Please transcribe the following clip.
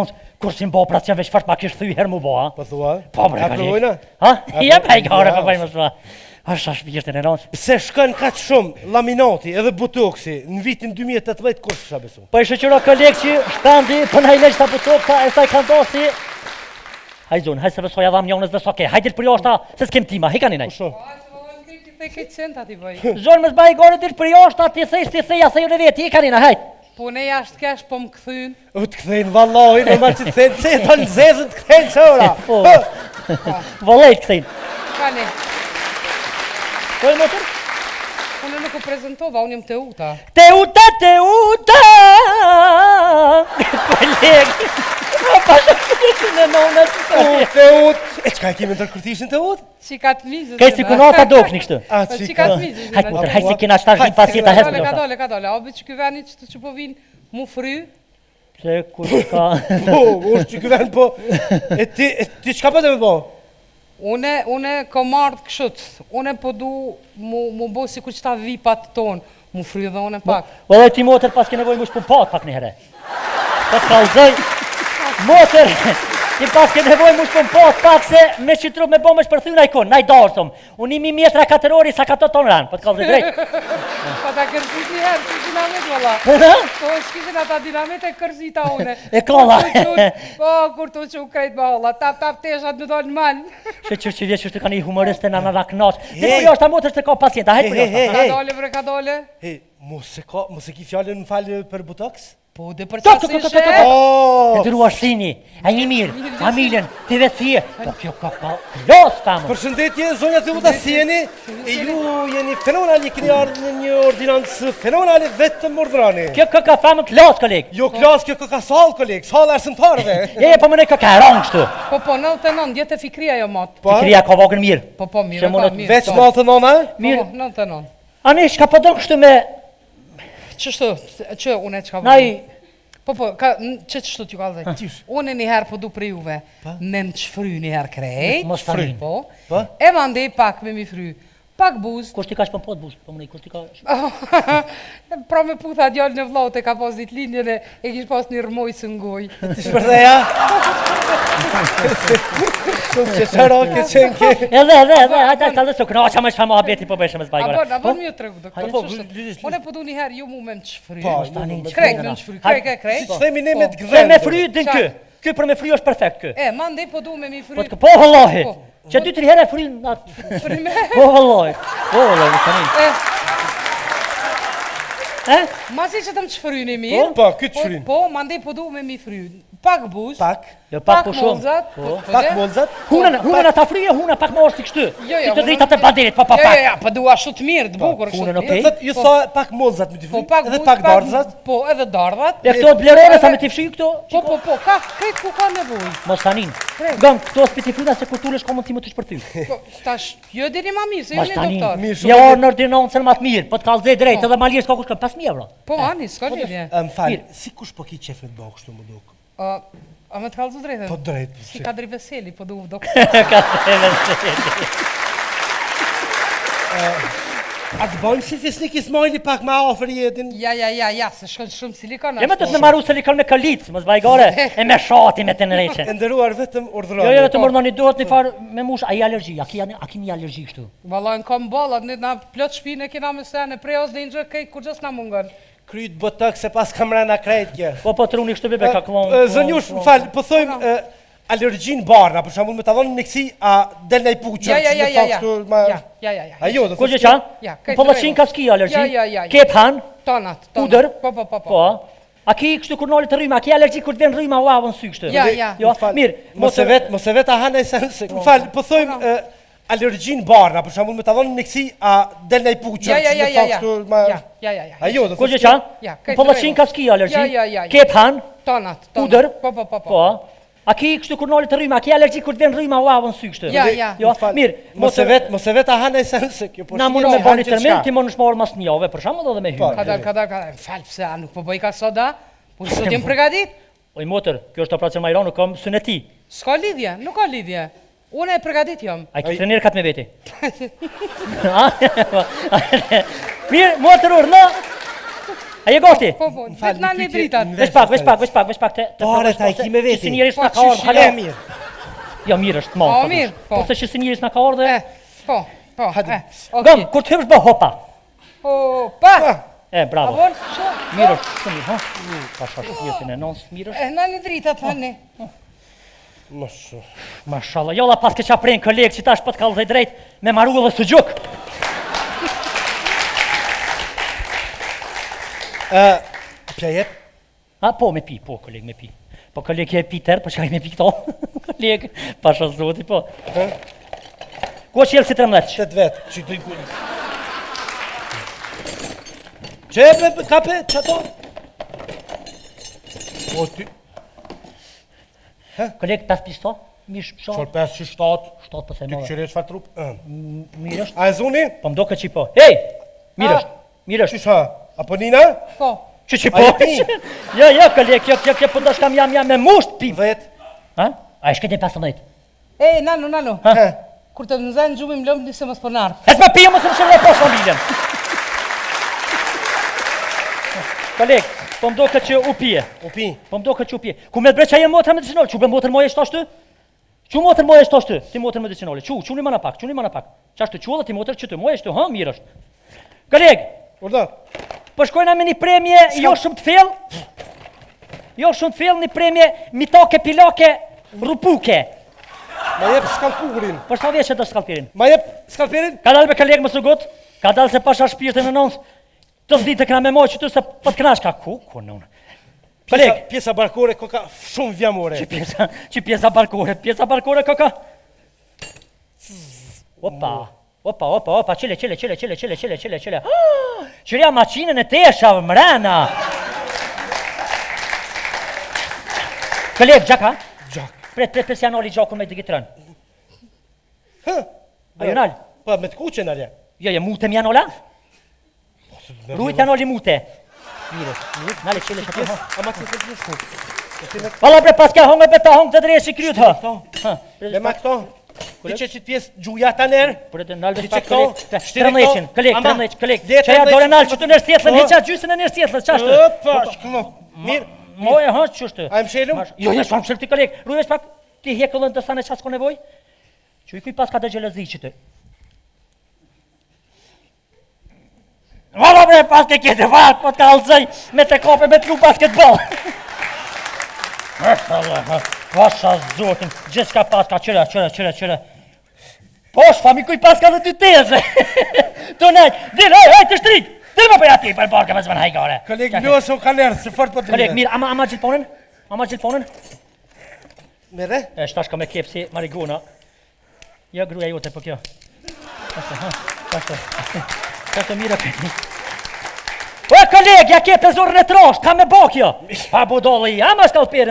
nënës, kur si mbo operacion veç fash ma kish thy herë mu bo, ha? Po thua? Po, bre, ka provojna? Ha? Ja, pa i gare, pa bëjmë shpa. Ashtë shpirtin e nënës. Pse shkën kaq shumë laminati edhe botoksi në vitin 2018 kur s'ka besu? Po i shoqëro kolegë që shtandi, po na i leq ta botoksa, e sa i kanë dosi. Haj zonë, haj se vësoj adham njonës vëso ke, hajde për jashta, se s'kem tima, hikani nej. Zonë më zbaj gore dit për jashta, ti thej, ase ju në veti, hikani nej, hajde. Po ne jashtë kesh po më këthyn. U të këthejnë vallahi, në ma që të thejnë, se të në zezën të këthejnë qëra. Po, vëllejt këthejnë. Kani, Po e motër? unë nuk u prezentova, unë jem Teuta. Teuta! Kolegë, pa shkështu në nonës. Teut, e qka e kemi në tërkërtishin Teut? Qikat mizës. Kaj si kunata dokni kështu. A, Qikat mizës. Hajtë motër, hajtë si kena shtash një pasjeta hesë Ka dole. Obe që këveni që po vinë mu fry. Se kur ka... Po, është që këven, po, e ti qka për të me po? Une kom ardhë këshut. Une po du mu bo si kur që ta vipat tonë. Mu fry dhe une pak. O dhe ti motër pas ke nevoj mu shpumpat pak një here. Po të kalzoj. Motër, ti pas ke nevoj mu shpumpat pak se me që trup me bo me shpërthy na i kon, na i darsum. Unë imi mjetra 4 ori sa ka të tonë ranë, po të kalzoj drejt. Pa ta kërzit një herë, që dinamit valla. Po shkishin ata dinamit e kërzita une. E kolla. Po, kur të që u krejt ba olla, tap teshat në dojnë malë. Që vjetë që shtë ka një humoriste në në raknash. Dhe për jashtë ta motër se ka pacienta, hajtë për jashtë. Ka dole. He, mos e ki fjallën më falë për botox? Po, dhe për qasë ishe. E dërua shtini, e një mirë, familjen, të vetësie. Po kjo ka los kamë. Përshëndetje, zonja të uta si jeni, e ju jeni fenomenali, keni ardhë në një ordinancë fenomenali vetëm ordrani. Kjo ka famë klas, kolegë. Jo klas, kjo ka salë, kolegë, salë arsëntarëve. Po më ne ka rongë shtu. Po, 99, djetë e fikria jo matë. Fikria ka vogën mirë. Po, mirë, ka mirë. Veç matë nëna? Mirë. 99. Ani, shka po dënë kështu me... Qështu, që une që ka Na i... Po, qështu t'ju ka dhe? Une njëherë po du për juve, me më të shfry njëherë krejt. Mos fry. Po. E mande pak me mi fry. Pak buz. Kur ti ka shpën po të buz? Po më ne, kur ti ka... Pra me putha djallë në vllaut e ka pas dit linjën e kish pas një rmoj së ngoj. Ti shpërdeja? Shumë që shëro ke qenë ke... Edhe, hajta dhe së këna, me shfa më abeti po bëshë me zbajgore. Abon mjë të regu, doktor. Une po du njëherë ju mu me më të shfry. Po, krejt me më të shfry, krejt. Si që themi ne me të Se gdhen. me fry, din kë. Kë për me fry është perfekt kë. E, mande po du me mi fry. Po, vëllahi. Që 2-3 herë e fry në atë. Fryme. Po, vëllahi. më stanin. Masi që të më të fryni mirë. Po, këtë frynë. Po, mande po du me mi fry. Pak buz. Pak. Jo, pak po shumë. molzat. Pak molzat. Huna në ta fryje, huna pak më orë si kështu. Jo, Si të dritat e banderit, pa pak. Jo, pa dua shumë të mirë, të bukur, shumë të mirë. Ju sa pak molzat me t'i fry, edhe buz, pak dardhzat. Po, edhe dardhat. E këto blerore sa me t'i fshi këto? Po, ka krejt ku ka nevoj. Mos tanin. Gëm, këto s'pi fryna se kur tulesh ka mundësi më të shpërthy. Po, tash, jo deri ma mirë, se Mos jeni tanin. doktor. Ja orë në ordinancën më të mirë, po të kallëzoj drejt, edhe maljes ka kush ka 5.000 euro. Po, ani, s'ka lidhje. Më falë, si kush po ki qefet bëhë kështu më duk? A me të kallëzu drejtën? Po drejt. Si Kadri Veseli, po du doktor. A të bojmë si fisnik i smajli pak ma ofër jetin? Ja, se shkën shumë silikon. Ja me të të maru silikon me kalicë, mos bajgore, e me shati me të nëreqe. E ndëruar vetëm urdhëroni. Jo, të mërnoni duhet një farë me mush, a i alergji, a ki një alergji kështu? Valla, në kom ballat, na plot shpine kena me sene, prej os dhe një kej, kur gjës na mungën. Kryt botok se pas kam rana krejt kje. Po truni kështu bebe ka klonë. Zënjush, më falë, po thojmë alergjin barna, për shambull me të dhonë në kësi, a del në i puqër, që me thakë shtu... Ja. Ajo, dhe Ku që qa? Po lëshin ka s'ki alergji? Kep han? Tonat. Udër? Po. A ki kështu kur nollit të rryma, a ki alergji kur të ven rryma u avën sy kështu? Ja. Mirë. Mos e vet a hana e sense. Më falë, po thojmë alergjin barna, për shambull me të dhonë në kësi, a del në i puqër, që me thakë shtu... Ja. Ajo, dhe Ku që qa? Po lëshin ka s'ki alergji? Kep han? Tonat. Udër? Po. A ki kështu kur nollit të rryma, a ki alergji kur të ven rryma u avën sy kështu? Ja. Mirë. Mos e vet a hana e sense. Na mundu me bani tërmin, ti më nëshmorë mas njove, për shambull edhe me hymë. Kadar. Falë, pse a nuk po bëj ka soda? Po sot jem pregadit? Oj motër, kjo është operacion Majron, nuk kam syneti. S'ka lidhje, nuk ka lidhje. Unë e pregadit jam. A i këtë njerë katë me veti. Mirë, motër urna. A je gati? Po, vetë na një dritat. Vesh pak të Pare ta i ki me veti. Sinjerisht na ka Po, ardhë, Hale hala. mirë. Jo, mirë është, ma. O, mirë, po. Po, se që sinjerisht na ka ardhë. Po, Gëm, okej. kur të hypsh bë hopa. Opa! Bravo. Avon, Mirë është, shumë mirë, ha? Pasha shpirtin e nons, mirë është. Na një dritat, hani. Mashallah, jolla pas ke qa prejnë kolegë që tash për të kallë dhe drejt me maru dhe së gjuk. Pja jep? Po, me pi, po, kolegë, me pi. Po, kolegë, je pi tërë, po që me pi këto. Kolegë, pasha zoti, po. Ko që jelë si 13? Qëtë vetë, që të i kujnë. Qepe, kape, që ato? O, ty... Kolegë, 5 pisto? Mish, Qor shoh? 5 që 7, 7 pëse ty mëve. këshire që fa trup? Mirë është? A e zuni? Po mdo këtë që po. Hej! Mirë është, mirë është. Qysh ha? Apo Nina? Po. Që A po? je pi? Jo, kolegë, kjo po ndosh kam jam me musht pi. 10. Ha? A e shket një 15? Nano. Ha? Kur të nëzën gjumim lëmë një se mos për nartë. E s'ma pija më se më shërë poshtë familjen. Kolegë, po mdo këtë që u pije. U pi. Po mdo këtë që u pije. Ku me të breqa jenë motra medicinale? Që be motër moje shtosh ty? Që motër moje shtosh ty? Ti motër medicinale. Që një mana pak, Qa është të që dhe ti motër që ty? Moje shtu, ha, mirë është. Kolegë, Urda? po shkojna me një premje jo shumë të fill. Jo shumë të fill, një premje mitake, pilake, rupuke. Ma jep skalpurin. Po sa vjeç e do skalpirin? Ma jep skalperin? Ka dalë me kolegë më sugut, ka dalë se pasha shpirtin e nons, të zditë këna me moj që tu se po të kënash ka ku nënë. Kolegë, Pjesa barkore koka shumë vjamore. që pjesa barkore koka. Opa, qile. Qëria maqinën e tesha mrena. Kolegë, gjaka? Gjak. Pret se janë oli gjakun me digitërën. A ju nalë? Pa, me të kuqe nalje. Jo, mute mi janë ola? Rujt janë oli mute. Mire, nalë qile që ha. Ama që të gjithë. Valla bre, pas ka hongë, beta hongë të drejë si kryt, ha. Me ma këto. Ti që që t'pjesë gjuja ta nërë. Për e të nalë Ti dhe pak që kolegë. këto, Kolegë. le Qëja 13 dore nalë që të nërë sjethlën, heqa gjysën e nërë sjethlën, qashtë? Opa, shkëmo. Mirë. Moje, ha, qështë? A e më shelum? Jo, shpa më shërë ti kolegë. Rujvesh pak, ti hekullën të sane qasë ko nevoj? Që i kuj pas ka dhe gjelëzi që të. Valla bre, pas ke kjetë varë, po t'ka alëzëj me të kope me t'lu basketbol. Vasha zotin, gjithë shka pas ka qëre. Po shfa, mi kuj pas ka dhe ty teze. Të nejtë, dirë, hej, të shtrik. Dirë më për ati, për barke me zvan hajgare. Kolegë, mjosë u kalerë, se fort po të Kolegë, mirë, ama gjithë ponën? Mere? E, shtash ka me kepsi marigona. Jo, gruja jote, po kjo. Qashtë mira këti. O, kolegë, ja kepe zorën e trosht, ka me bo kjo. Pa budolli, ama shkalperin.